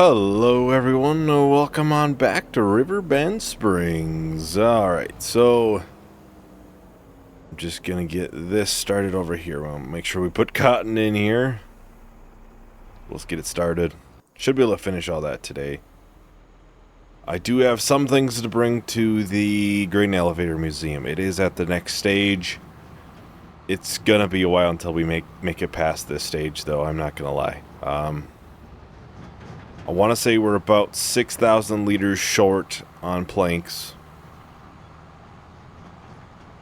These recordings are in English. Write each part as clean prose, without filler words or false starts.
Hello everyone, welcome on back to Riverbend Springs. Alright, so I'm just gonna get this started over here. We'll make sure we put cotton in here. Let's get it started. Should be able to finish all that today. I do have some things to bring to the Grain Elevator Museum. It is at the next stage. It's gonna be a while until we make it past this stage, though, I'm not gonna lie. I want to say we're about 6,000 liters short on planks.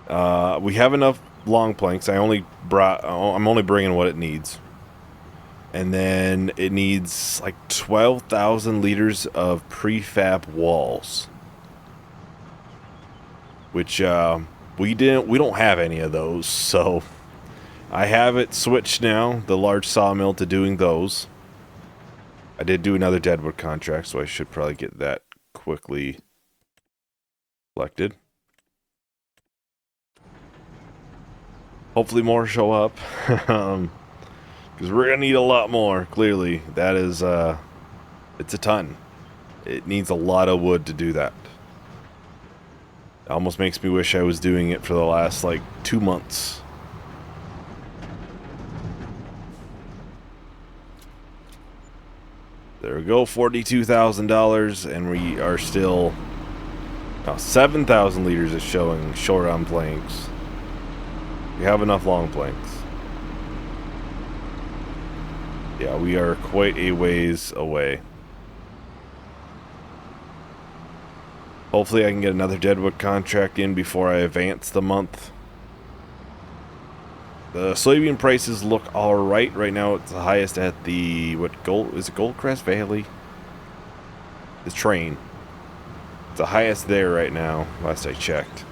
We have enough long planks. I'm only bringing what it needs. And then it needs like 12,000 liters of prefab walls. Which, we don't have any of those, so I have it switched now, the large sawmill, to doing those. I did do another deadwood contract, so I should probably get that quickly collected. Hopefully more show up, because we're going to need a lot more, clearly. That is, it's a ton. It needs a lot of wood to do that. It almost makes me wish I was doing it for the last, like, 2 months. There we go, $42,000, and we are still... Now, 7,000 liters is showing short on planks. We have enough long planks. Yeah, we are quite a ways away. Hopefully I can get another deadwood contract in before I advance the month. The soybean prices look alright right now. It's the highest at the, Goldcrest Valley? The train. It's the highest there right now, last I checked.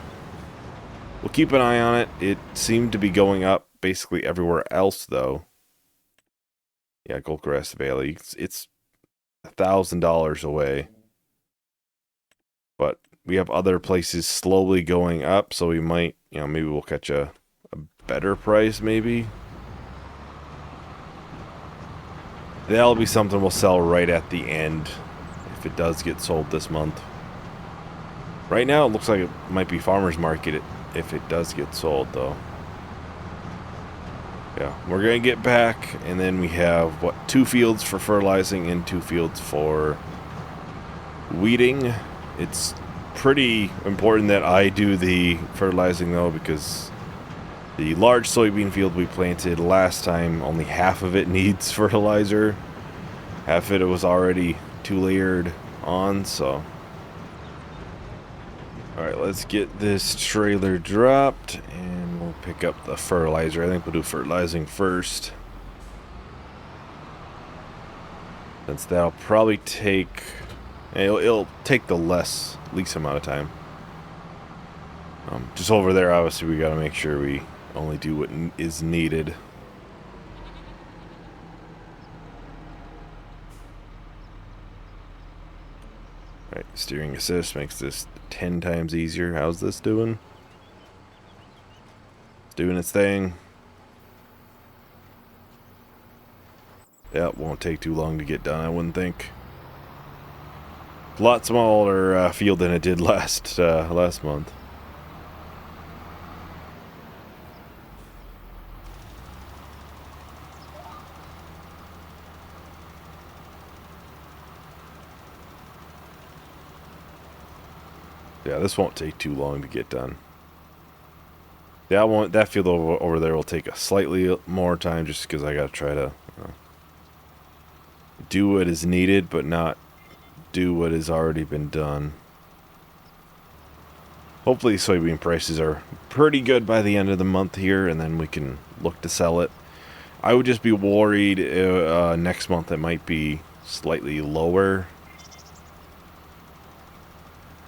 We'll keep an eye on it. It seemed to be going up basically everywhere else, though. Yeah, Goldcrest Valley. It's $1,000 away. But we have other places slowly going up, so we might, maybe we'll catch a better price, maybe. That'll be something we'll sell right at the end if it does get sold this month. Right now it looks like it might be farmer's market if it does get sold, though. Yeah, we're gonna get back, and then we have 2 fields for fertilizing and 2 fields for weeding. It's pretty important that I do the fertilizing, though, because the large soybean field we planted last time, only half of it needs fertilizer. Half of it was already 2-layered on, so... Alright, let's get this trailer dropped, and we'll pick up the fertilizer. I think we'll do fertilizing first, since that'll probably take... It'll take the least amount of time. Just over there, obviously, we gotta make sure we only do what is needed. Alright, steering assist makes this 10 times easier. How's this doing? It's doing its thing. Yeah, it won't take too long to get done, I wouldn't think. A lot smaller field than it did last month. Yeah, this won't take too long to get done. Yeah, that field over there will take a slightly more time, just because I gotta try to do what is needed, but not do what has already been done. Hopefully soybean prices are pretty good by the end of the month here, and then we can look to sell it. I would just be worried next month it might be slightly lower.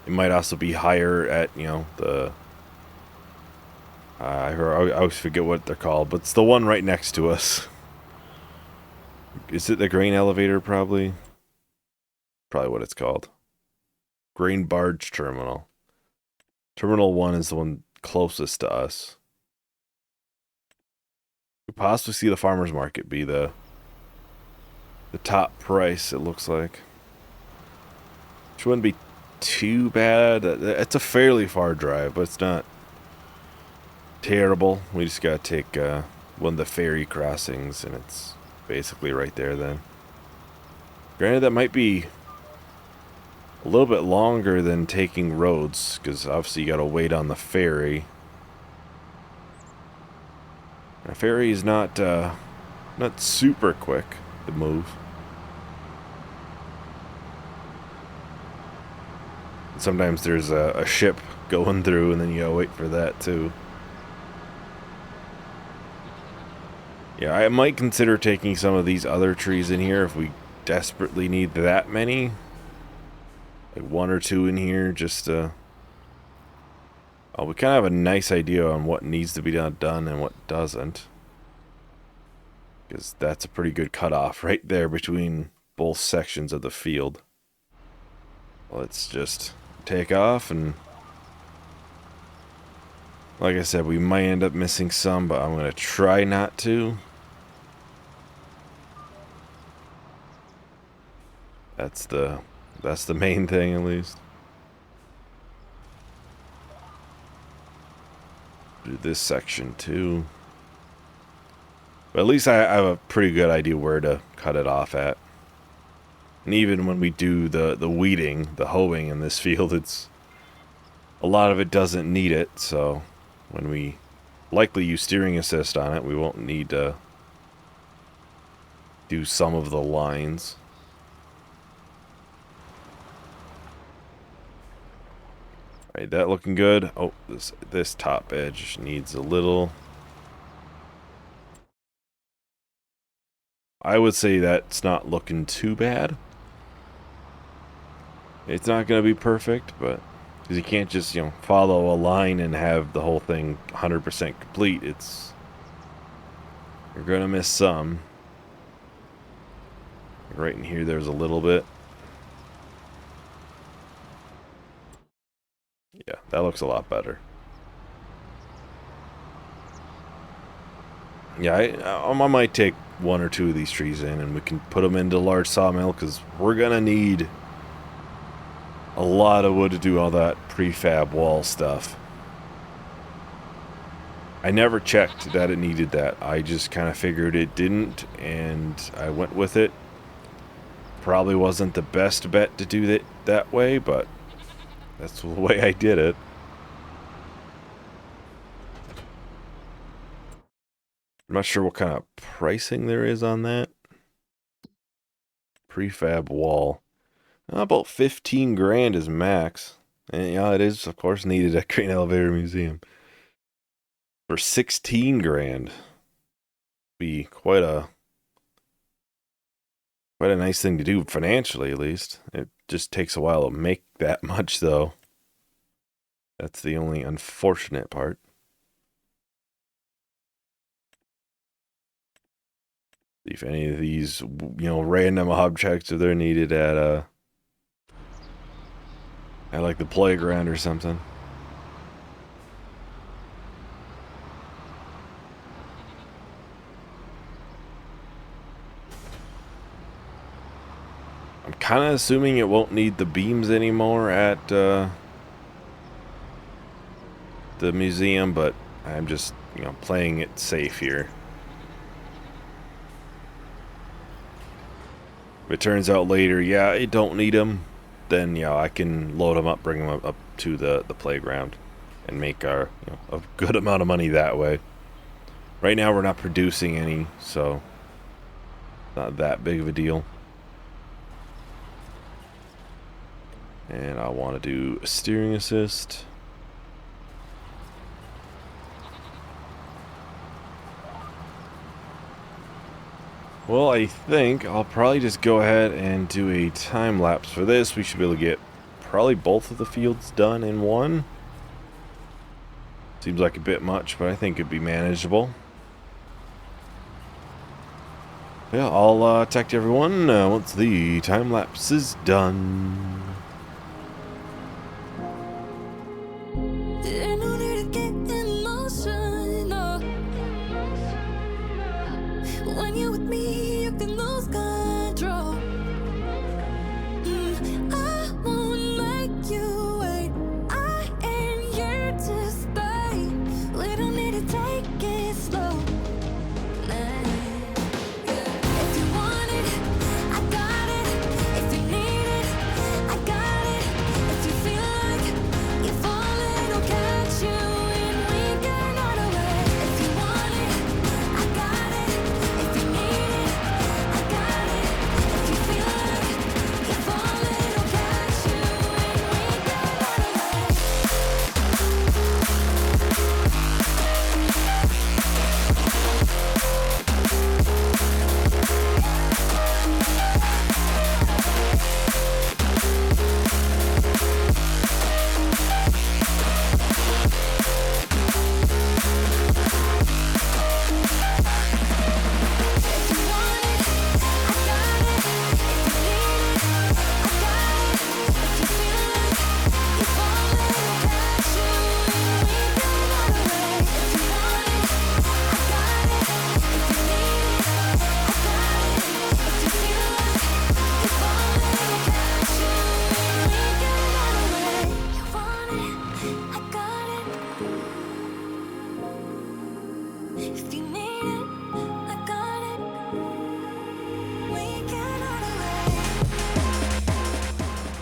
It might also be higher at, the... I always forget what they're called, but it's the one right next to us. Is it the grain elevator, probably? Probably what it's called. Grain barge terminal. Terminal 1 is the one closest to us. Could possibly see the farmer's market be the the top price, it looks like. Which wouldn't be too bad. It's a fairly far drive, but it's not terrible. We just gotta take one of the ferry crossings, and it's basically right there then. Granted, that might be a little bit longer than taking roads, because obviously you gotta wait on the ferry. The ferry is not super quick to move. Sometimes there's a ship going through, and then you gotta wait for that too. Yeah, I might consider taking some of these other trees in here if we desperately need that many. Like one or two in here, just to... Oh, we kind of have a nice idea on what needs to be done and what doesn't. Because that's a pretty good cutoff right there between both sections of the field. Let's just take off, and like I said, we might end up missing some, but I'm going to try not to. That's the main thing, at least. Do this section too. But at least I have a pretty good idea where to cut it off at. And even when we do the weeding, the hoeing in this field, it's a lot of it doesn't need it, so when we likely use steering assist on it, we won't need to do some of the lines. Alright, that looking good. Oh, this top edge needs a little. I would say that's not looking too bad. It's not going to be perfect, but because you can't just, you know, follow a line and have the whole thing 100% complete. You're going to miss some. Right in here, there's a little bit. Yeah, that looks a lot better. Yeah, I might take one or two of these trees in, and we can put them into large sawmill, because we're going to need a lot of wood to do all that prefab wall stuff. I never checked that it needed that. I just kind of figured it didn't, and I went with it. Probably wasn't the best bet to do it that way, but that's the way I did it. I'm not sure what kind of pricing there is on that. Prefab wall. About 15 grand is max. And yeah, it is, of course, needed at Crane Elevator Museum. For 16 grand. Be quite a nice thing to do financially, at least. It just takes a while to make that much, though. That's the only unfortunate part. If any of these, random objects are there needed at like the playground or something. I'm kind of assuming it won't need the beams anymore at the museum, but I'm just, playing it safe here. If it turns out later, yeah, I don't need them, then, I can load them up, bring them up to the playground, and make our, a good amount of money that way. Right now, we're not producing any, so not that big of a deal. And I want to do a steering assist. Well, I think I'll probably just go ahead and do a time lapse for this. We should be able to get probably both of the fields done in one. Seems like a bit much, but I think it'd be manageable. Yeah, I'll talk to everyone once the time lapse is done. When you're with me, you can lose control.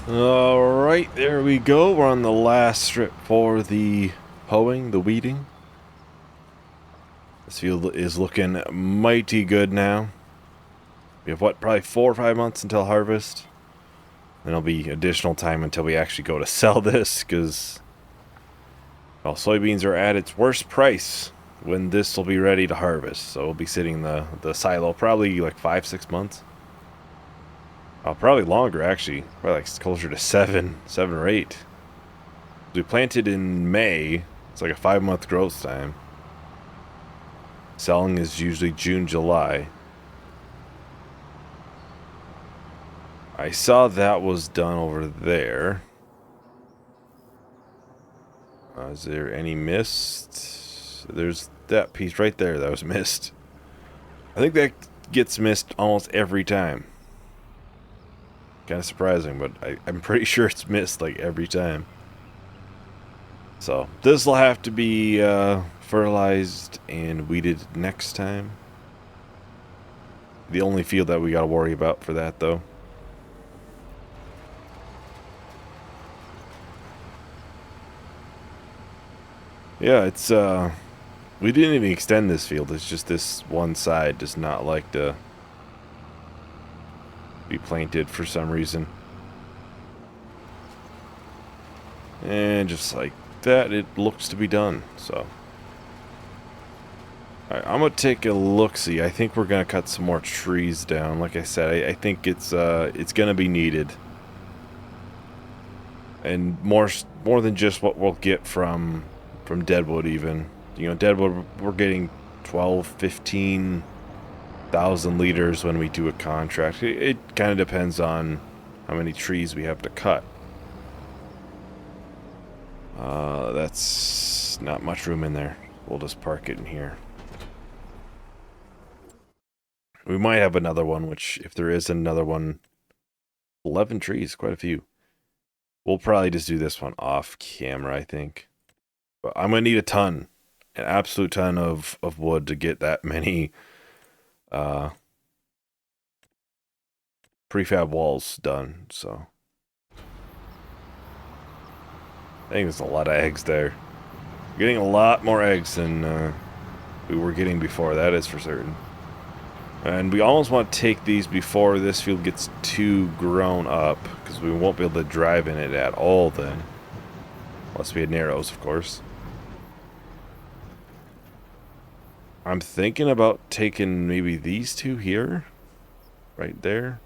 Alright, there we go. We're on the last strip for the hoeing, the weeding. This field is looking mighty good now. We have, what, probably 4 or 5 months until harvest. Then it'll be additional time until we actually go to sell this, because, well, soybeans are at its worst price when this will be ready to harvest. So we'll be sitting in the silo probably like 5-6 months. Probably longer, actually. Probably like closer to 7 or 8. We planted in May. It's like a 5-month growth time. Selling is usually June, July. I saw that was done over there. Is there any mist? There's that piece right there that was missed. I think that gets missed almost every time. Kind of surprising, but I'm pretty sure it's missed like every time. So this will have to be fertilized and weeded next time. The only field that we got to worry about for that, though. Yeah, it's we didn't even extend this field. It's just this one side does not like to be planted for some reason. And just like that, it looks to be done. So alright, I'm gonna take a look-see. I think we're gonna cut some more trees down. Like I said, I think it's gonna be needed, and more than just what we'll get from deadwood. Even, you know, deadwood, we're getting 12,000-15,000 liters when we do a contract. It kind of depends on how many trees we have to cut. That's not much room in there. We'll just park it in here. We might have another one, which, if there is another one, 11 trees, quite a few. We'll probably just do this one off camera, I think. But I'm going to need a ton, an absolute ton of wood to get that many prefab walls done, so. I think there's a lot of eggs there. We're getting a lot more eggs than we were getting before, that is for certain. And we almost want to take these before this field gets too grown up, because we won't be able to drive in it at all then. Unless we had narrows, of course. I'm thinking about taking maybe these two here. Right there.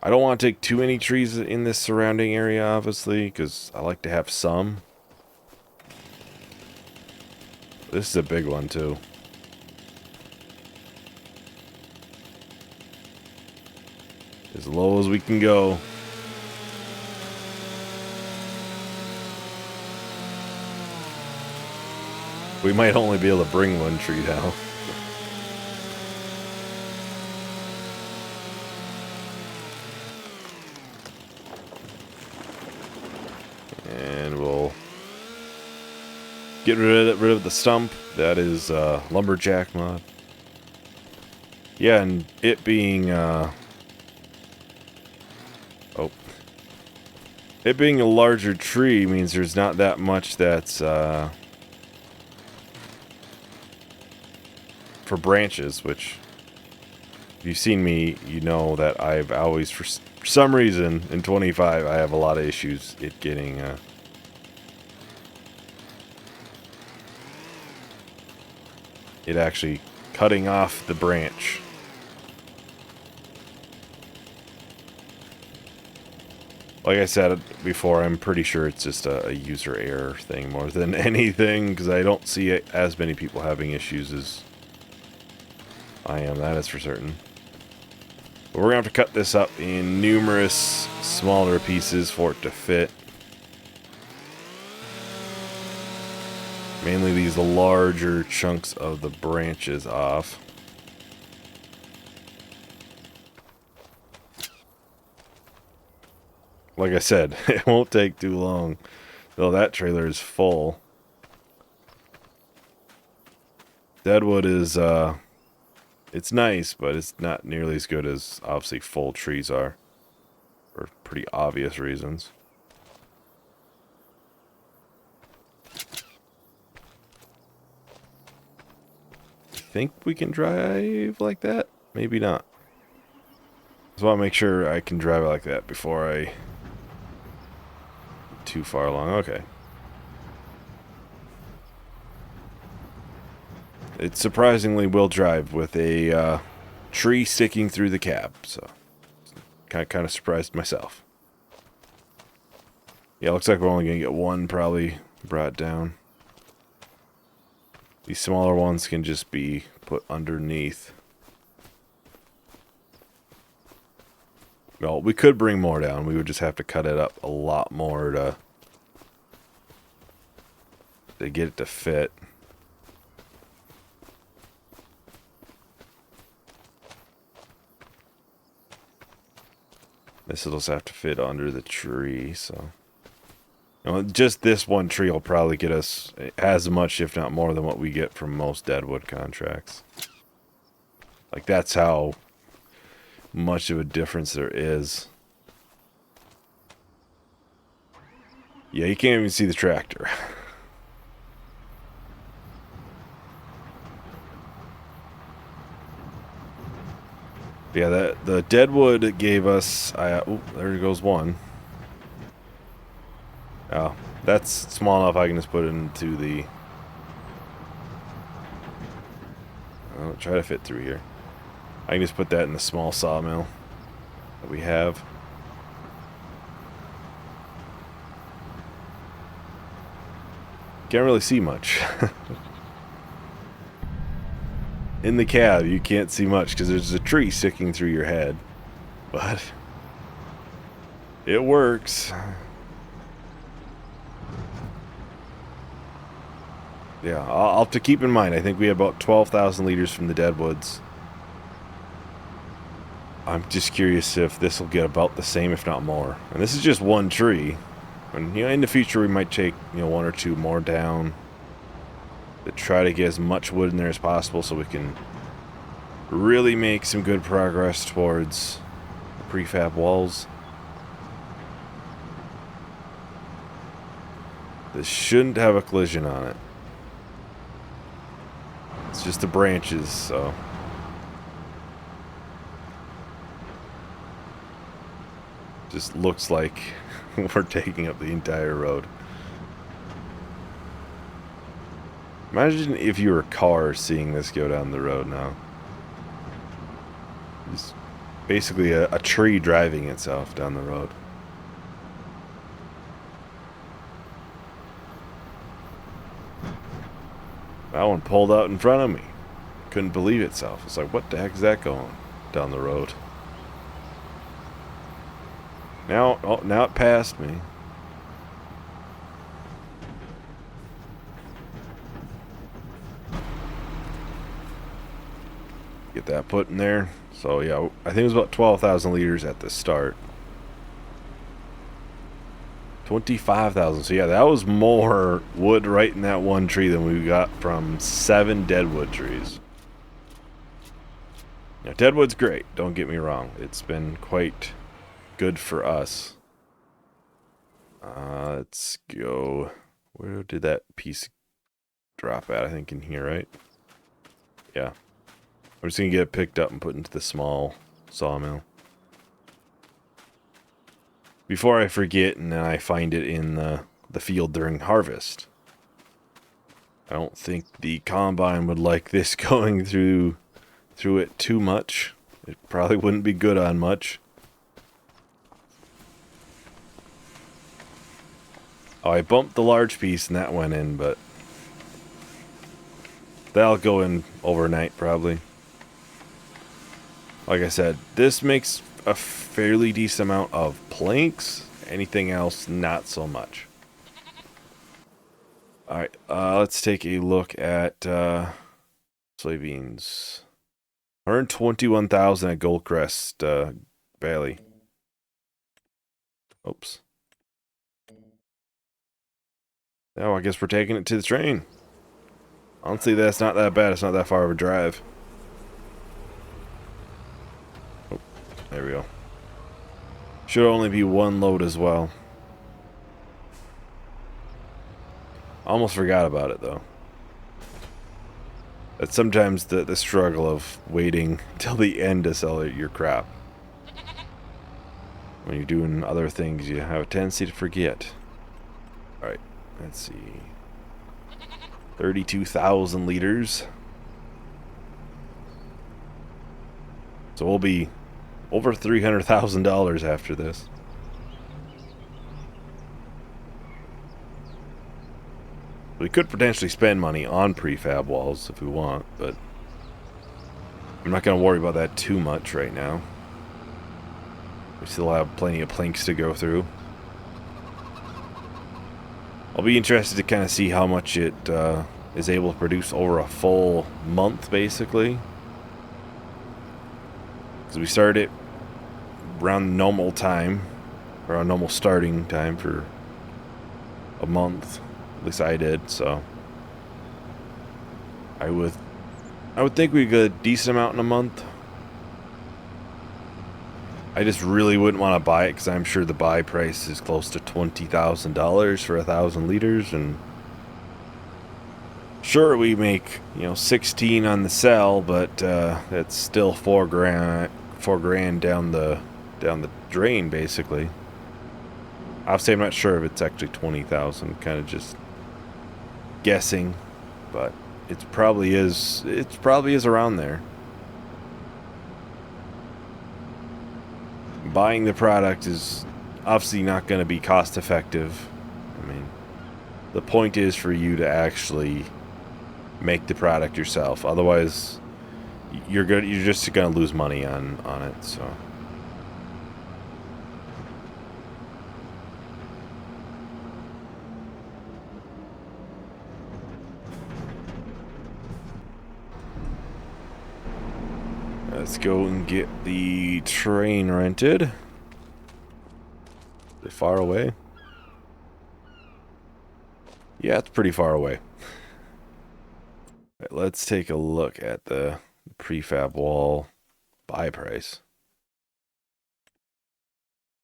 I don't want to take too many trees in this surrounding area, obviously, because I like to have some. This is a big one, too. As low as we can go. We might only be able to bring one tree down. And we'll get rid of the stump. That is lumberjack mod. Yeah, and it being it being a larger tree means there's not that much that's for branches, which, if you've seen me, you know that I've always, for some reason, in 25, I have a lot of issues it getting it actually cutting off the branch. Like I said before, I'm pretty sure it's just a user error thing more than anything, because I don't see as many people having issues as I am, that is for certain. But we're going to have to cut this up in numerous smaller pieces for it to fit. Mainly these larger chunks of the branches off. Like I said, it won't take too long, though that trailer is full. Deadwood is, it's nice, but it's not nearly as good as, obviously, full trees are. for pretty obvious reasons. Think we can drive like that? Maybe not. Just want to make sure I can drive it like that before I... Too far along. Okay. It surprisingly will drive with a tree sticking through the cab, so kind of surprised myself. Yeah, looks like we're only gonna get one probably brought down. These smaller ones can just be put underneath. Well, we could bring more down. We would just have to cut it up a lot more to get it to fit. This will just have to fit under the tree, so... You know, just this one tree will probably get us as much, if not more, than what we get from most deadwood contracts. Like, that's how much of a difference there is. Yeah, you can't even see the tractor. Yeah, the deadwood gave us... oh, there goes one. Oh, that's small enough I can just put it into the... I'll try to fit through here. I can just put that in the small sawmill that we have. Can't really see much. In the cab, you can't see much because there's a tree sticking through your head. But it works. Yeah, I'll have to keep in mind, I think we have about 12,000 liters from the deadwoods. I'm just curious if this will get about the same, if not more. And this is just one tree. And, you know, in the future we might take, you know, one or two more down to try to get as much wood in there as possible so we can really make some good progress towards the prefab walls. This shouldn't have a collision on it. It's just the branches, so... Just looks like we're taking up the entire road. Imagine if you were a car seeing this go down the road now. It's basically a tree driving itself down the road. That one pulled out in front of me. Couldn't believe itself. It's like, what the heck is that going down the road? Now, oh, now it passed me. Get that put in there. So yeah, I think it was about 12,000 liters at the start. 25,000. So yeah, that was more wood right in that one tree than we got from 7 deadwood trees. Now, deadwood's great. Don't get me wrong. It's been quite good for us. Let's go. Where did that piece drop at? I think in here, right? Yeah. I'm just gonna get it picked up and put into the small sawmill. Before I forget and then I find it in the field during harvest. I don't think the combine would like this going through it too much. It probably wouldn't be good on much. Oh, I bumped the large piece and that went in, but that'll go in overnight probably. Like I said, this makes a fairly decent amount of planks. Anything else, not so much. Alright, let's take a look at soybeans. 121,000 at Goldcrest Valley. Oops. Oh, I guess we're taking it to the train. Honestly, that's not that bad. It's not that far of a drive. Oh, there we go. Should only be one load as well. Almost forgot about it though. That's sometimes the struggle of waiting till the end to sell your crop. When you're doing other things, you have a tendency to forget. Alright, let's see. 32,000 liters. So we'll be over $300,000 after this. We could potentially spend money on prefab walls if we want, but I'm not going to worry about that too much right now. We still have plenty of planks to go through. I'll be interested to kind of see how much it is able to produce over a full month, basically. Because we started around normal time, around normal starting time for a month. At least I did, so I would think we'd get a decent amount in a month. I just really wouldn't want to buy it because I'm sure the buy price is close to $20,000 for 1,000 liters, and sure we make 16 on the sell, but that's still $4 grand down the drain basically. Obviously, I'm not sure if it's actually 20,000. Kind of just guessing, but it probably is. It probably is around there. Buying the product is obviously not going to be cost effective. I mean, the point is for you to actually make the product yourself. Otherwise, you're just going to lose money on it. So. Let's go and get the train rented. Is it far away? Yeah, it's pretty far away. Right, let's take a look at the prefab wall buy price.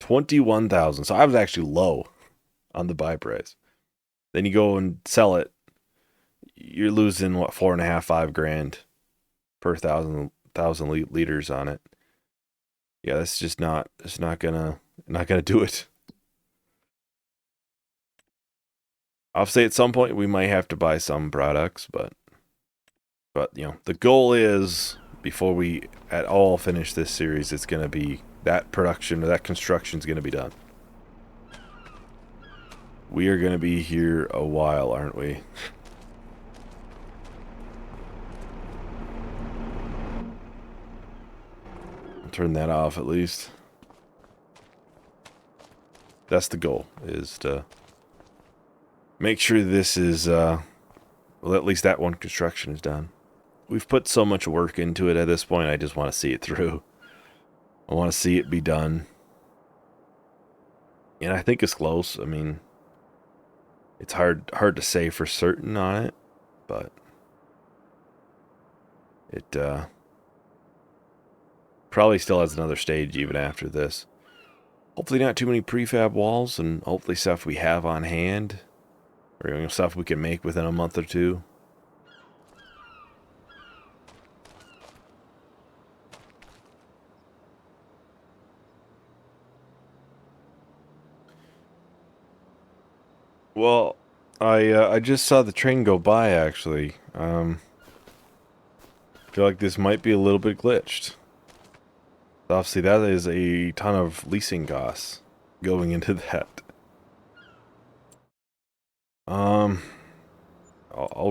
21,000. So I was actually low on the buy price. Then you go and sell it. You're losing what, 4.5, 5 grand per thousand liters on it. Yeah, that's just not. It's not gonna do it. I'll say at some point we might have to buy some products, but the goal is before we at all finish this series, it's gonna be that production or that construction is gonna be done. We are gonna be here a while, aren't we? Turn that off at least. That's the goal, is to make sure this is, well, at least that one construction is done. We've put so much work into it at this point, I just want to see it through. I want to see it be done. And I think it's close. I mean, it's hard to say for certain on it, but it probably still has another stage even after this. Hopefully not too many prefab walls, and hopefully stuff we have on hand, or stuff we can make within a month or two. Well, I just saw the train go by actually. Feel like this might be a little bit glitched. Obviously, that is a ton of leasing costs going into that. I'll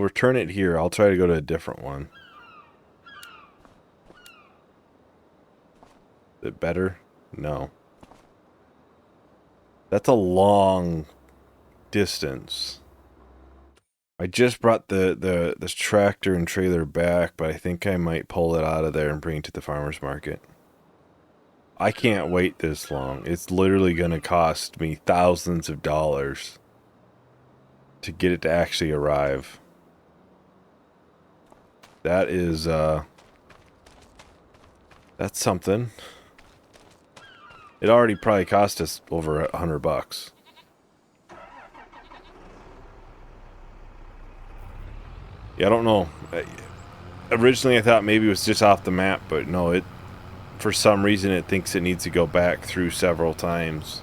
return it here. I'll try to go to a different one. Is it better? No. That's a long distance. I just brought this tractor and trailer back, but I think I might pull it out of there and bring it to the farmer's market. I can't wait this long. It's literally going to cost me thousands of dollars to get it to actually arrive. That is, that's something. It already probably cost us over $100. Yeah, I don't know. Originally I thought maybe it was just off the map, but no, it for some reason it thinks it needs to go back through several times.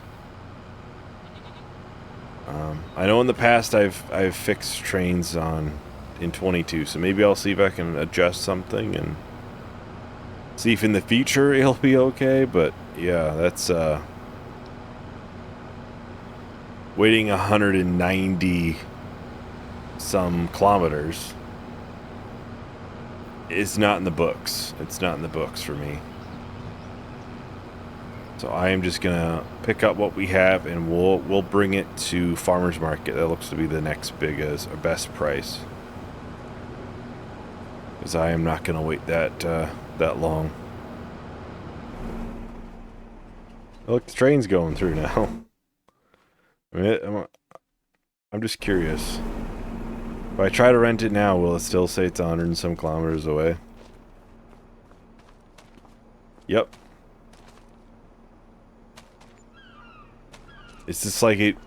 I know in the past I've fixed trains in 22, so maybe I'll see if I can adjust something and see if in the future it'll be okay, but yeah, that's waiting 190 some kilometers is not in the books. It's not in the books for me. So I am just gonna pick up what we have and we'll bring it to farmers market. That looks to be the next biggest or best price. Because I am not gonna wait that long. Look, the train's going through now. I mean, I'm just curious. If I try to rent it now, will it still say it's 100 and some kilometers away? Yep. It's just like it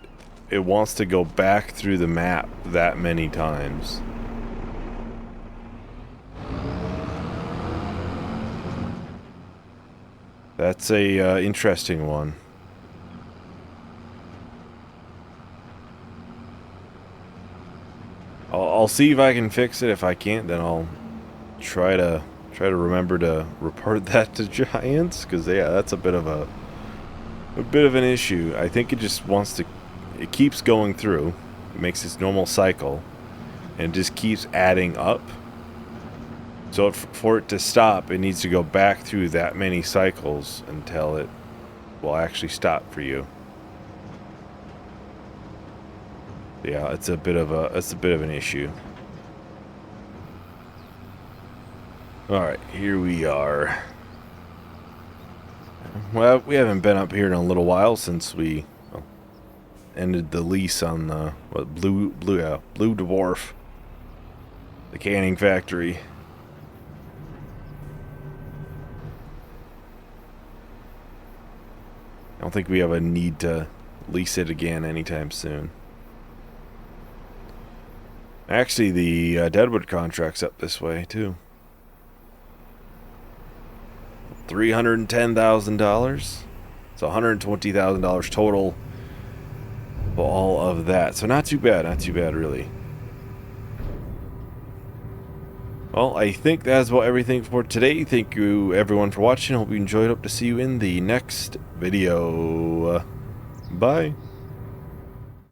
wants to go back through the map that many times. That's a interesting one. I'll see if I can fix it. If I can't, then I'll try to remember to report that to Giants, because yeah, that's a bit of an issue. I think it just wants to, it keeps going through, it makes its normal cycle, and it just keeps adding up. So for it to stop, it needs to go back through that many cycles until it will actually stop for you. Yeah, it's a bit of an issue. All right, here we are. Well, we haven't been up here in a little while since we ended the lease on the Blue Dwarf, the canning factory. I don't think we have a need to lease it again anytime soon. Actually, the Deadwood contract's up this way too. $310,000. So $120,000 total for all of that. So not too bad, really. Well, I think that's about everything for today. Thank you everyone for watching. Hope you enjoyed. Hope to see you in the next video. Bye.